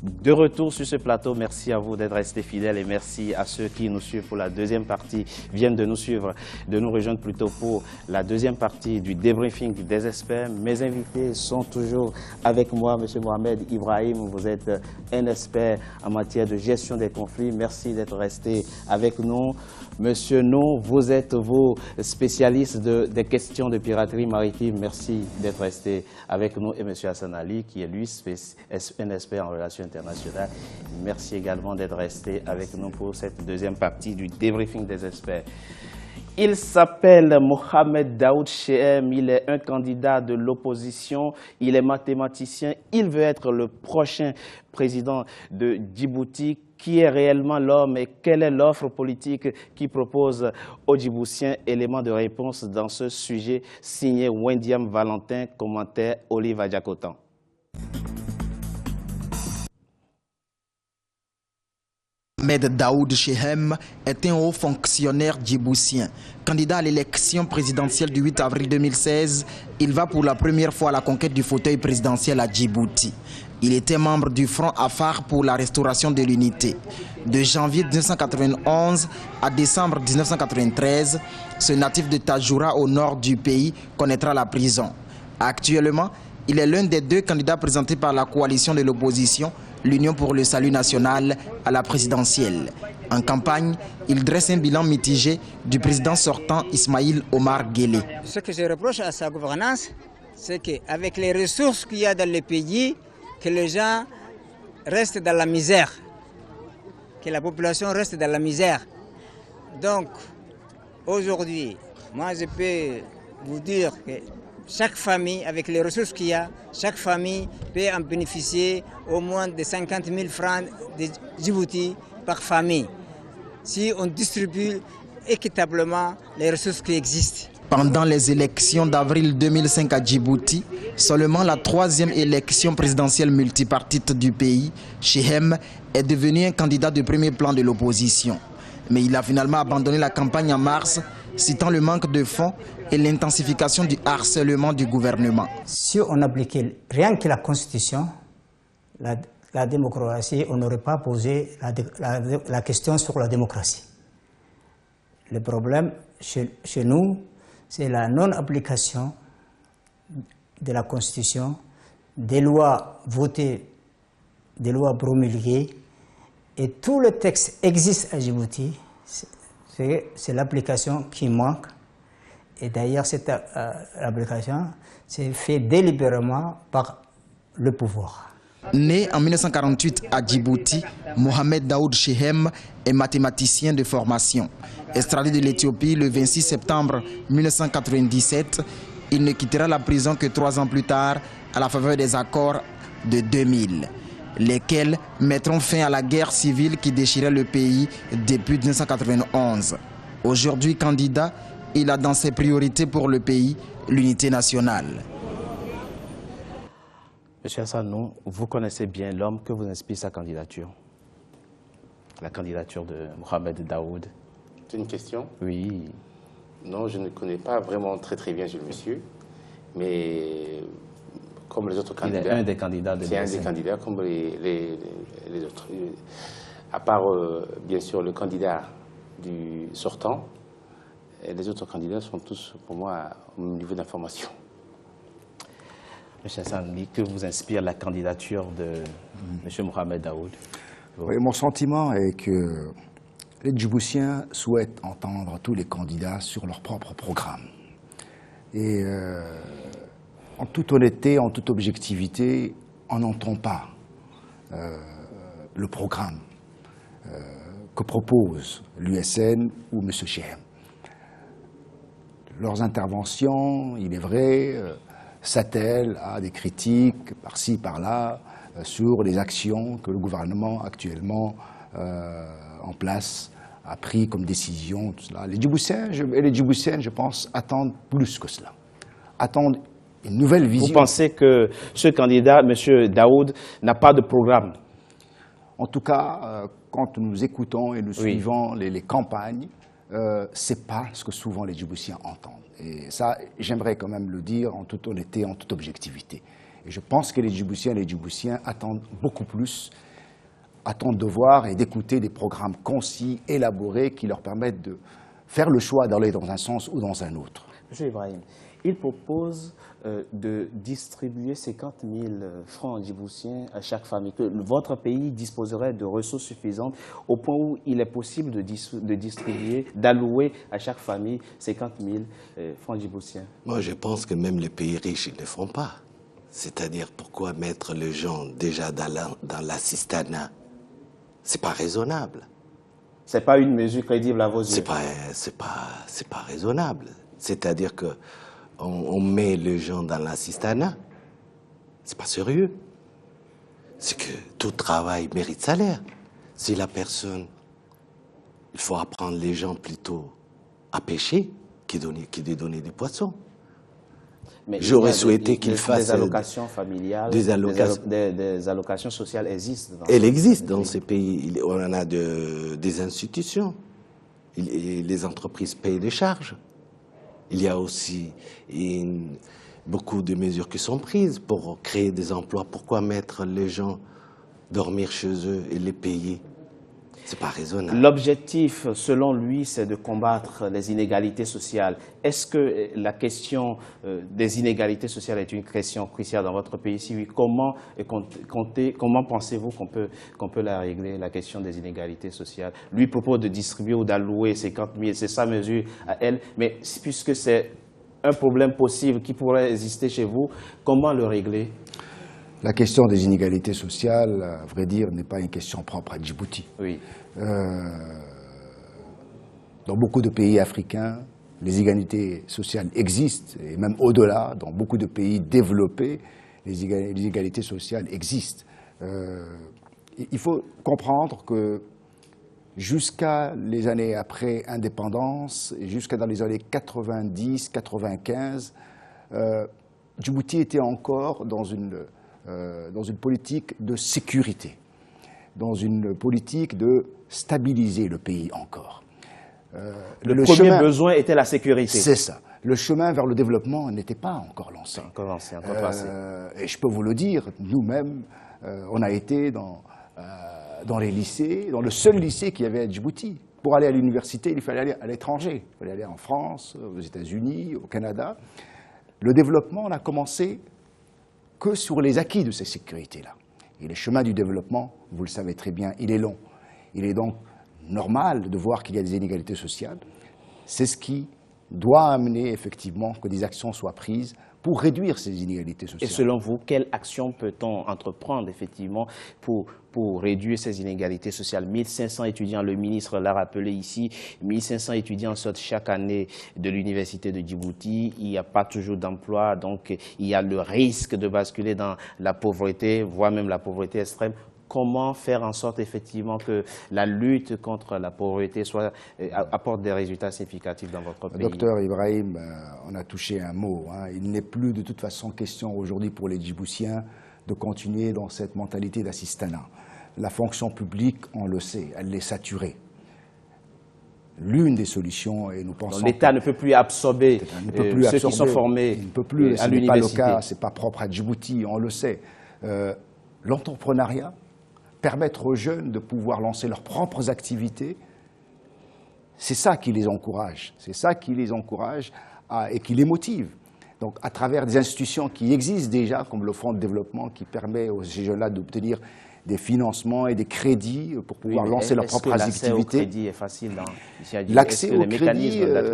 de retour sur ce plateau. Merci à vous d'être restés fidèles et merci à ceux qui nous suivent pour la deuxième partie, viennent de nous suivre, de nous rejoindre plutôt pour la deuxième partie du débriefing des experts. Mes invités sont toujours avec moi, M. Mohamed Ibrahim. Vous êtes un expert en matière de gestion des conflits. Merci d'être resté avec nous. Monsieur Nou, vous êtes spécialiste des questions de piraterie maritime. Merci d'être resté avec nous. Et M. Hassan Ali, qui est lui un expert en relations internationales. Merci également d'être resté avec nous pour cette deuxième partie du débriefing des experts. Il s'appelle Mohamed Daoud Chehem, il est un candidat de l'opposition, il est mathématicien, il veut être le prochain président de Djibouti. Qui est réellement l'homme et quelle est l'offre politique qu'il propose aux Djiboutiens? Élément de réponse dans ce sujet signé Wendiam Valentin, commentaire Olive Adjakotan. Mohamed Daoud Chehem est un haut fonctionnaire djiboutien. Candidat à l'élection présidentielle du 8 avril 2016, il va pour la première fois à la conquête du fauteuil présidentiel à Djibouti. Il était membre du Front Afar pour la restauration de l'unité. De janvier 1991 à décembre 1993, ce natif de Tajoura au nord du pays connaîtra la prison. Actuellement, il est l'un des deux candidats présentés par la coalition de l'opposition, l'Union pour le salut national, à la présidentielle. En campagne, il dresse un bilan mitigé du président sortant Ismaïl Omar Guelleh. Ce que je reproche à sa gouvernance, c'est qu'avec les ressources qu'il y a dans le pays, que les gens restent dans la misère, que la population reste dans la misère. Donc, aujourd'hui, moi je peux vous dire que chaque famille, avec les ressources qu'il y a, chaque famille peut en bénéficier au moins de 50 000 francs de Djibouti par famille, si on distribue équitablement les ressources qui existent. Pendant les élections d'avril 2005 à Djibouti, seulement la troisième élection présidentielle multipartite du pays, Chehem est devenu un candidat de premier plan de l'opposition. Mais il a finalement abandonné la campagne en mars, citant le manque de fonds et l'intensification du harcèlement du gouvernement. Si on appliquait rien que la Constitution, la démocratie, on n'aurait pas posé la question sur la démocratie. Le problème chez nous, c'est la non-application de la Constitution, des lois votées, des lois promulguées, et tout le texte existe à Djibouti, c'est l'application qui manque. Et d'ailleurs, cette application s'est faite délibérément par le pouvoir. Né en 1948 à Djibouti, Mohamed Daoud Chehem est mathématicien de formation. Extradé de l'Éthiopie le 26 septembre 1997, il ne quittera la prison que 3 ans plus tard à la faveur des accords de 2000, lesquels mettront fin à la guerre civile qui déchirait le pays depuis 1991. Aujourd'hui candidat, il a dans ses priorités pour le pays l'unité nationale. Monsieur Hassan, vous connaissez bien l'homme que vous inspire sa candidature, la candidature de Mohamed Daoud. C'est une question? Oui. Non, je ne connais pas vraiment très bien le monsieur, mais comme les autres candidats. Il est un des candidats de C'est un des candidats comme les autres. À part, bien sûr, le candidat du sortant, les autres candidats sont tous, pour moi, au niveau d'information. M. Hassan, que vous inspire la candidature de M. Mohamed Daoud? Oui, mon sentiment est que les Djiboutiens souhaitent entendre tous les candidats sur leur propre programme. Et en toute honnêteté, en toute objectivité, on n'entend pas le programme que propose l'USN ou M. Chehem. Leurs interventions, il est vrai, s'attellent à des critiques par-ci, par-là, sur les actions que le gouvernement actuellement en place a pris comme décision. Tout cela. Les Djiboutiennes, je pense, attendent plus que cela. Attendent une nouvelle vision. Vous pensez que ce candidat, M. Daoud, n'a pas de programme? En tout cas, quand nous écoutons et nous suivons les campagnes, ce n'est pas ce que souvent les Djiboutiens entendent. Et ça, j'aimerais quand même le dire en toute honnêteté, en toute objectivité. Et je pense que les Djiboutiens attendent beaucoup plus, attendent de voir et d'écouter des programmes concis, élaborés, qui leur permettent de faire le choix d'aller dans un sens ou dans un autre. Monsieur Ibrahim, il propose de distribuer 50 000 francs djiboutiens à chaque famille, que votre pays disposerait de ressources suffisantes au point où il est possible de distribuer, d'allouer à chaque famille 50 000 francs djiboutiens. Moi, je pense que même les pays riches, ils ne le font pas. C'est-à-dire, pourquoi mettre les gens déjà dans l'assistanat? C'est pas raisonnable. C'est pas une mesure crédible à vos yeux? C'est pas raisonnable. C'est-à-dire que on met les gens dans l'assistanat. C'est pas sérieux. C'est que tout travail mérite salaire. Si la personne, il faut apprendre les gens plutôt à pêcher que de donner des poissons. J'aurais souhaité qu'il fasse des allocations familiales, des allocations sociales existent. Elles existent dans ces pays. On en a des institutions. Les entreprises payent des charges. Il y a aussi beaucoup de mesures qui sont prises pour créer des emplois. Pourquoi mettre les gens dormir chez eux et les payer? C'est pas raisonnable. L'objectif, selon lui, c'est de combattre les inégalités sociales. Est-ce que la question des inégalités sociales est une question cruciale dans votre pays? Si oui, comment pensez-vous qu'on peut la régler, la question des inégalités sociales? Lui propose de distribuer ou d'allouer 50 000, c'est sa mesure à elle. Mais puisque c'est un problème possible qui pourrait exister chez vous, comment le régler? La question des inégalités sociales, à vrai dire, n'est pas une question propre à Djibouti. Oui. Dans beaucoup de pays africains, les inégalités sociales existent, et même au-delà, dans beaucoup de pays développés, les inégalités sociales existent. Il faut comprendre que jusqu'à les années après indépendance, et jusqu'à dans les années 90, 95, Djibouti était encore dans une politique de sécurité, dans une politique de stabiliser le pays encore. Le premier besoin était la sécurité. C'est ça. Le chemin vers le développement n'était pas encore lancé. Encore tracé. Et je peux vous le dire, nous-mêmes, on a été dans les lycées, dans le seul lycée qu'il y avait à Djibouti. Pour aller à l'université, il fallait aller à l'étranger. Il fallait aller en France, aux États-Unis, au Canada. Le développement n'a commencé que sur les acquis de ces sécurités-là. Et le chemin du développement, vous le savez très bien, il est long. Il est donc normal de voir qu'il y a des inégalités sociales. C'est ce qui doit amener effectivement que des actions soient prises pour réduire ces inégalités sociales. Et selon vous, quelle action peut-on entreprendre effectivement pour réduire ces inégalités sociales? 1500 étudiants, le ministre l'a rappelé ici, 1500 étudiants sortent chaque année de l'université de Djibouti. Il n'y a pas toujours d'emploi, donc il y a le risque de basculer dans la pauvreté, voire même la pauvreté extrême. Comment faire en sorte effectivement que la lutte contre la pauvreté apporte des résultats significatifs dans votre pays? Docteur Ibrahim, on a touché un mot. Il n'est plus de toute façon question aujourd'hui pour les Djiboutiens de continuer dans cette mentalité d'assistanat. La fonction publique, on le sait, elle est saturée. L'une des solutions, et nous pensons... L'État ne peut plus absorber ceux qui sont formés il ne peut plus, à l'université. Ce n'est pas le cas, ce n'est pas propre à Djibouti, on le sait. L'entrepreneuriat, permettre aux jeunes de pouvoir lancer leurs propres activités, c'est ça qui les encourage. C'est ça qui les encourage et qui les motive. Donc, à travers des institutions qui existent déjà, comme le Fonds de développement, qui permet aux ces jeunes-là d'obtenir des financements et des crédits pour pouvoir lancer leurs propres activités. L'accès au crédit est facile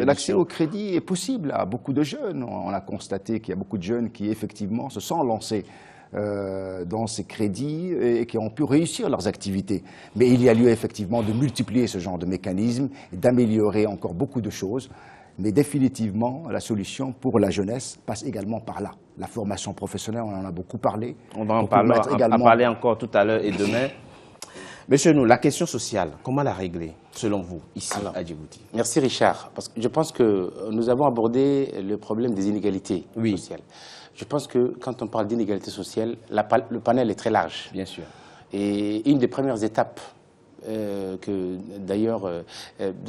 L'accès au crédit est possible à beaucoup de jeunes. On a constaté qu'il y a beaucoup de jeunes qui, effectivement, se sont lancés dans ces crédits et qui ont pu réussir leurs activités. Mais il y a lieu effectivement de multiplier ce genre de mécanismes et d'améliorer encore beaucoup de choses. Mais définitivement, la solution pour la jeunesse passe également par là. La formation professionnelle, on en a beaucoup parlé. On va en parler encore tout à l'heure et demain. Monsieur Nou, la question sociale, comment la régler, selon vous, ici à Djibouti? Merci Richard, parce que je pense que nous avons abordé le problème des inégalités sociales. Je pense que quand on parle d'inégalité sociale, le panel est très large. Bien sûr. Et une des premières étapes dont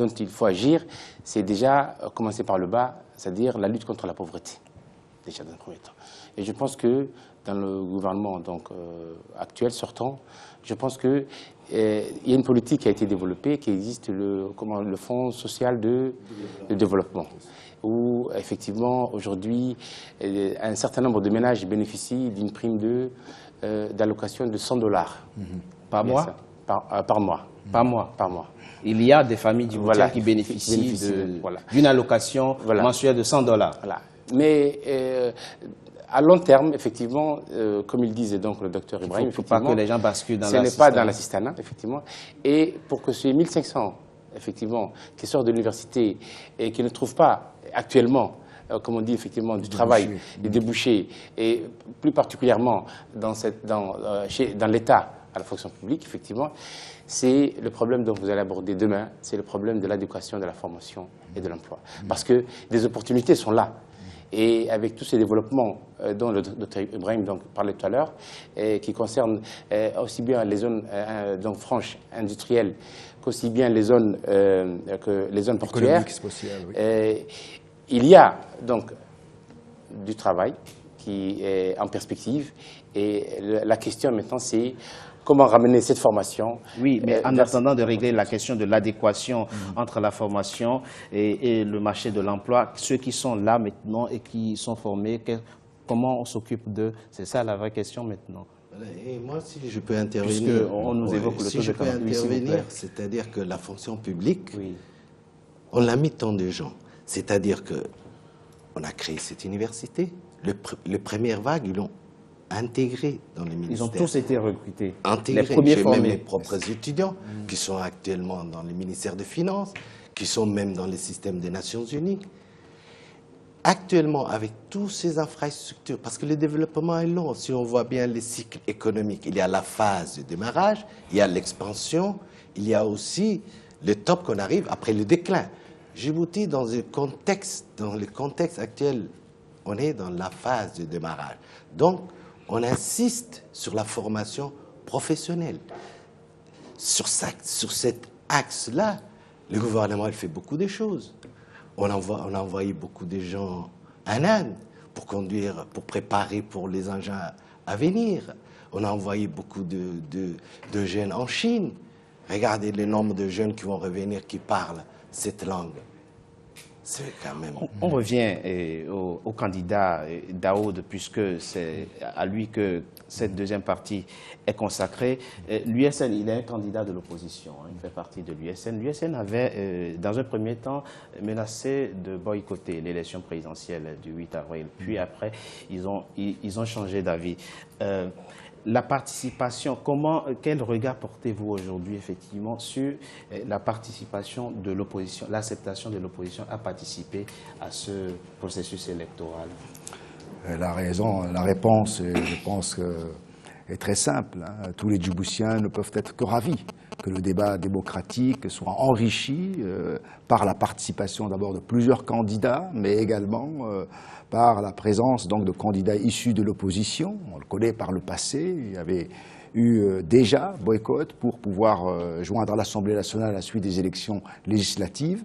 il faut agir, c'est déjà commencer par le bas, c'est-à-dire la lutte contre la pauvreté, déjà dans un premier temps. Et je pense que dans le gouvernement donc, actuel, sortant, je pense qu'il y a une politique qui a été développée, qui existe le Fonds social de développement, où effectivement aujourd'hui un certain nombre de ménages bénéficient d'une prime d'allocation de $100 par mois. Par mois. Par mois. Il y a des familles djiboutiennes qui bénéficient d'une allocation mensuelle de $100. Voilà. Mais à long terme, effectivement, comme il disait donc le docteur Ibrahim, il ne faut pas que les gens basculent dans l'assistanat. Ce n'est pas dans l'assistanat, effectivement. Et pour que ces 1500, effectivement, qui sortent de l'université et qui ne trouvent pas actuellement, comme on dit, effectivement, du travail, des débouchés, et plus particulièrement dans l'État, à la fonction publique, effectivement, c'est le problème dont vous allez aborder demain, c'est le problème de l'éducation, de la formation et de l'emploi. Parce que des opportunités sont là. Et avec tous ces développements dont le Dr Ibrahim parlait tout à l'heure, qui concernent aussi bien les zones donc franches industrielles qu'aussi bien les zones portuaires, il y a donc du travail qui est en perspective. Et la question maintenant, c'est comment ramener cette formation. Oui, mais en attendant de régler la question de l'adéquation entre la formation et le marché de l'emploi, ceux qui sont là maintenant et qui sont formés, comment on s'occupe d'eux? C'est ça la vraie question maintenant. Et moi, si je peux intervenir, puisqu'on nous évoque le si je peux intervenir, c'est-à-dire que la fonction publique, on l'a mis tant de gens. C'est-à-dire qu'on a créé cette université. Les premières vagues, ils l'ont intégrés dans les ministères. Ils ont tous été recrutés. Intégrés. Les premiers formés. Même mes propres étudiants qui sont actuellement dans les ministères des Finances, qui sont même dans les systèmes des Nations Unies. Actuellement, avec toutes ces infrastructures, parce que le développement est long, si on voit bien les cycles économiques, il y a la phase de démarrage, il y a l'expansion, il y a aussi le top qu'on arrive après le déclin. Djibouti, dans le contexte actuel, on est dans la phase de démarrage. Donc, on insiste sur la formation professionnelle. Sur cet axe-là, le gouvernement il fait beaucoup de choses. On a envoyé beaucoup de gens en Inde pour préparer pour les engins à venir. On a envoyé beaucoup de jeunes en Chine. Regardez le nombre de jeunes qui vont revenir, qui parlent cette langue. C'est quand même... On revient au candidat Daoud, puisque c'est à lui que cette deuxième partie est consacrée. L'USN, il est un candidat de l'opposition, il fait partie de l'USN. L'USN avait, dans un premier temps, menacé de boycotter l'élection présidentielle du 8 avril. Puis après, ils ont changé d'avis. La participation, quel regard portez-vous aujourd'hui effectivement sur la participation de l'opposition, l'acceptation de l'opposition à participer à ce processus électoral? La réponse, je pense, est très simple. Tous les Djiboutiens ne peuvent être que ravis que le débat démocratique soit enrichi par la participation d'abord de plusieurs candidats, mais également par la présence donc de candidats issus de l'opposition. On le connaît par le passé, il y avait eu déjà boycott pour pouvoir joindre l'Assemblée nationale à la suite des élections législatives.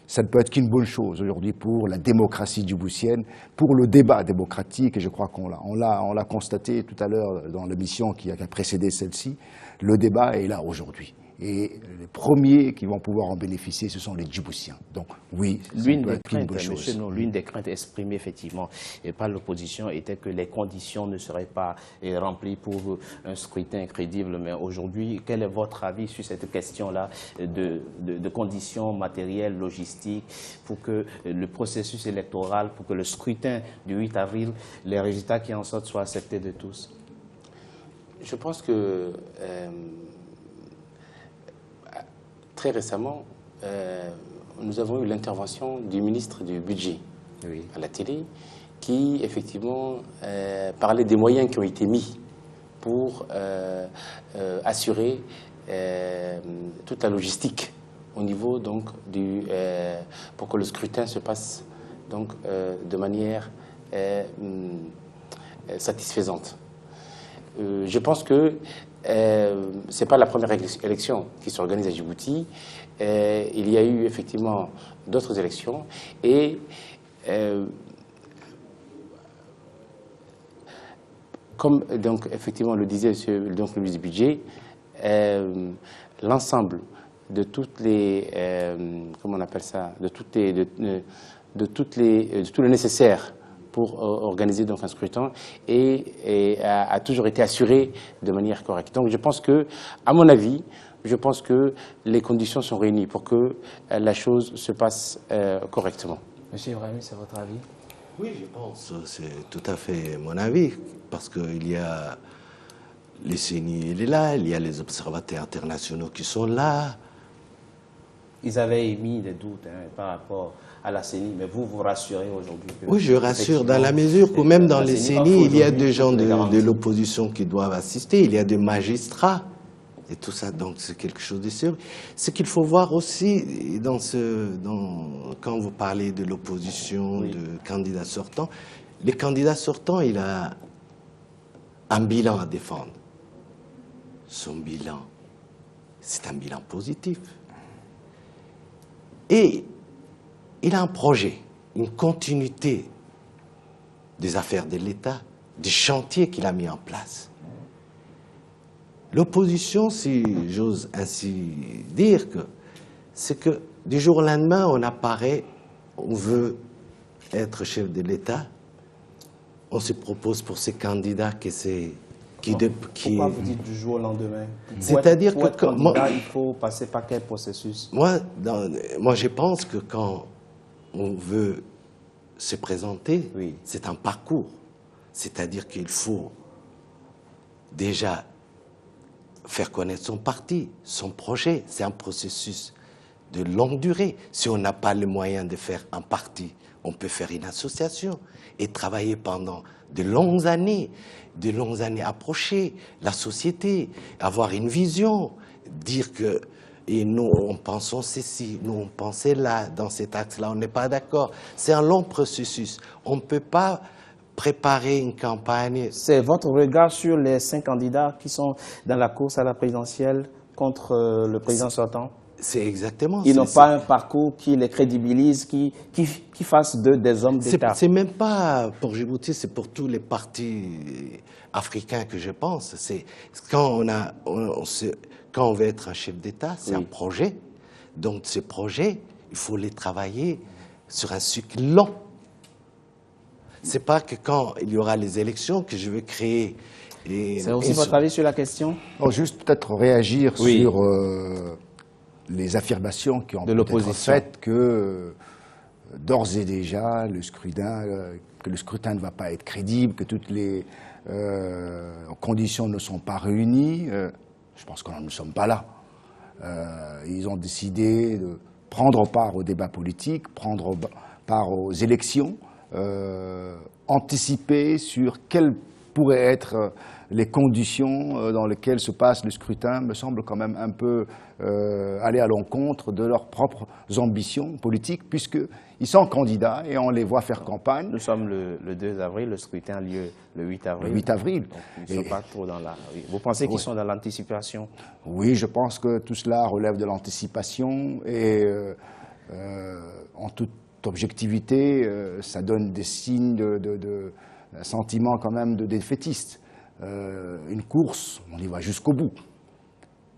Ça ne peut être qu'une bonne chose aujourd'hui pour la démocratie djiboutienne, pour le débat démocratique, et je crois qu'on l'a constaté tout à l'heure dans l'émission qui a précédé celle-ci, le débat est là aujourd'hui. Et les premiers qui vont pouvoir en bénéficier, ce sont les Djiboutiens. Donc oui, l'une des craintes exprimées effectivement par l'opposition était que les conditions ne seraient pas remplies pour un scrutin crédible. Mais aujourd'hui, quel est votre avis sur cette question-là de conditions matérielles, logistiques, pour que le processus électoral, pour que le scrutin du 8 avril, les résultats qui en sortent soient acceptés de tous? Je pense que très récemment, nous avons eu l'intervention du ministre du Budget à la télé, qui effectivement parlait des moyens qui ont été mis pour assurer toute la logistique au niveau donc pour que le scrutin se passe donc de manière satisfaisante. Je pense que ce n'est pas la première élection qui s'organise à Djibouti. Il y a eu effectivement d'autres élections et comme donc, effectivement le disait donc, le ministre du Budget, l'ensemble de toutes les, comment on appelle ça, de tout le nécessaire pour organiser donc un scrutin et a toujours été assuré de manière correcte. Donc je pense que, à mon avis, je pense que les conditions sont réunies pour que la chose se passe correctement. Monsieur Ibrahim, c'est votre avis? Oui, je pense, c'est tout à fait mon avis, parce qu'il y a les CENI, il est là, il y a les observateurs internationaux qui sont là. Ils avaient émis des doutes par rapport à la CENI, mais vous vous rassurez aujourd'hui que... Oui, je rassure dans la mesure où même dans les CENI, il y a des gens de l'opposition qui doivent assister, il y a des magistrats et tout ça, donc c'est quelque chose de sérieux. Ce qu'il faut voir aussi, quand vous parlez de l'opposition, oui, de candidats sortants, les candidats sortants, il a un bilan à défendre. Son bilan, c'est un bilan positif. Et il a un projet, une continuité des affaires de l'État, des chantiers qu'il a mis en place. L'opposition, si j'ose ainsi dire, c'est que du jour au lendemain, on apparaît, on veut être chef de l'État, on se propose pour ces candidats que c'est... Pourquoi vous dites du jour au lendemain? C'est-à-dire que pour être candidat, il faut passer par quel processus? Moi, je pense que quand on veut se présenter, oui, c'est un parcours. C'est-à-dire qu'il faut déjà faire connaître son parti, son projet. C'est un processus de longue durée. Si on n'a pas le moyen de faire un parti, on peut faire une association et travailler pendant de longues années approcher la société, avoir une vision, dire que et nous on pensons ceci, nous on pensait là, dans cet axe-là, on n'est pas d'accord. C'est un long processus. On ne peut pas préparer une campagne. C'est votre regard sur les 5 candidats qui sont dans la course à la présidentielle contre le président sortant? C'est exactement ça. Ils n'ont pas un parcours qui les crédibilise, qui fasse d'eux des hommes d'État. C'est même pas pour Djibouti, c'est pour tous les partis africains que je pense. C'est quand on veut être un chef d'État, c'est oui, un projet. Donc ces projets, il faut les travailler sur un cycle long. C'est pas que quand il y aura les élections que je veux créer. C'est aussi votre avis sur la question? Juste peut-être réagir oui, sur les affirmations qui ont été faites que d'ores et déjà que le scrutin ne va pas être crédible, que toutes les conditions ne sont pas réunies. Je pense que nous ne sommes pas là. Ils ont décidé de prendre part au débat politique, prendre part aux élections, anticiper sur quelles pourraient être les conditions dans lesquelles se passe le scrutin, me semble quand même un peu aller à l'encontre de leurs propres ambitions politiques, puisqu'ils sont candidats et on les voit faire campagne. Nous sommes le 2 avril, le scrutin a lieu le 8 avril. Le 8 avril. Donc, ils ne sont pas trop dans la... Oui. Vous pensez qu'ils sont dans l'anticipation? Oui, je pense que tout cela relève de l'anticipation et en toute objectivité, ça donne des signes un sentiment quand même de défaitiste. Une course, on y va jusqu'au bout.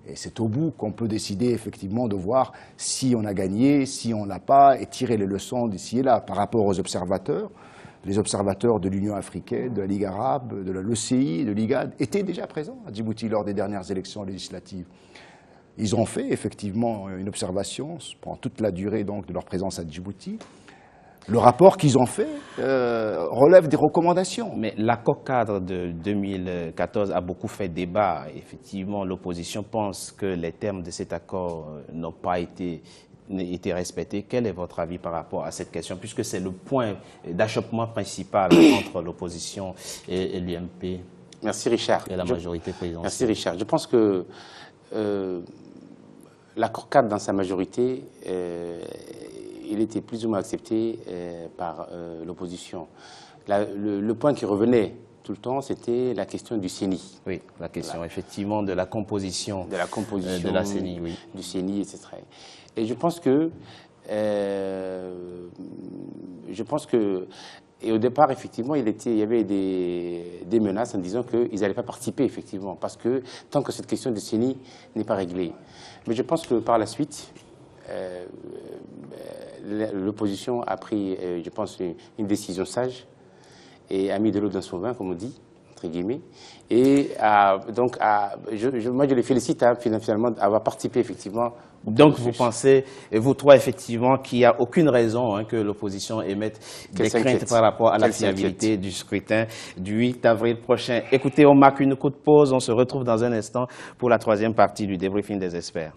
Et c'est au bout qu'on peut décider effectivement de voir si on a gagné, si on n'a pas, et tirer les leçons d'ici et là. Par rapport aux observateurs, les observateurs de l'Union africaine, de la Ligue arabe, de l'ECI, de l'IGAD, étaient déjà présents à Djibouti lors des dernières élections législatives. Ils ont fait effectivement une observation pendant toute la durée donc, de leur présence à Djibouti. Le rapport qu'ils ont fait relève des recommandations. Mais l'accord cadre de 2014 a beaucoup fait débat. Effectivement, l'opposition pense que les termes de cet accord n'ont pas été respectés. Quel est votre avis par rapport à cette question, puisque c'est le point d'achoppement principal entre l'opposition et l'UMP? Merci Richard. Et la majorité présidentielle. Merci Richard. Je pense que l'accord cadre dans sa majorité, il était plus ou moins accepté par l'opposition. Le point qui revenait tout le temps, c'était la question du CENI. Oui, la question effectivement de la composition de la CENI, oui. Du CENI, etc. Et je pense que Et au départ, effectivement, il y avait des menaces en disant qu'ils n'allaient pas participer, effectivement, parce que tant que cette question de CENI n'est pas réglée. Mais je pense que par la suite, l'opposition a pris, je pense, une décision sage et a mis de l'eau dans son vin, comme on dit, entre guillemets. Et donc, moi, je les félicite finalement d'avoir participé, effectivement. Donc, vous pensez, vous trois, effectivement, qu'il n'y a aucune raison que l'opposition émette des craintes par rapport à la fiabilité du scrutin du 8 avril prochain. Écoutez, on marque une courte pause. On se retrouve dans un instant pour la troisième partie du débriefing des experts.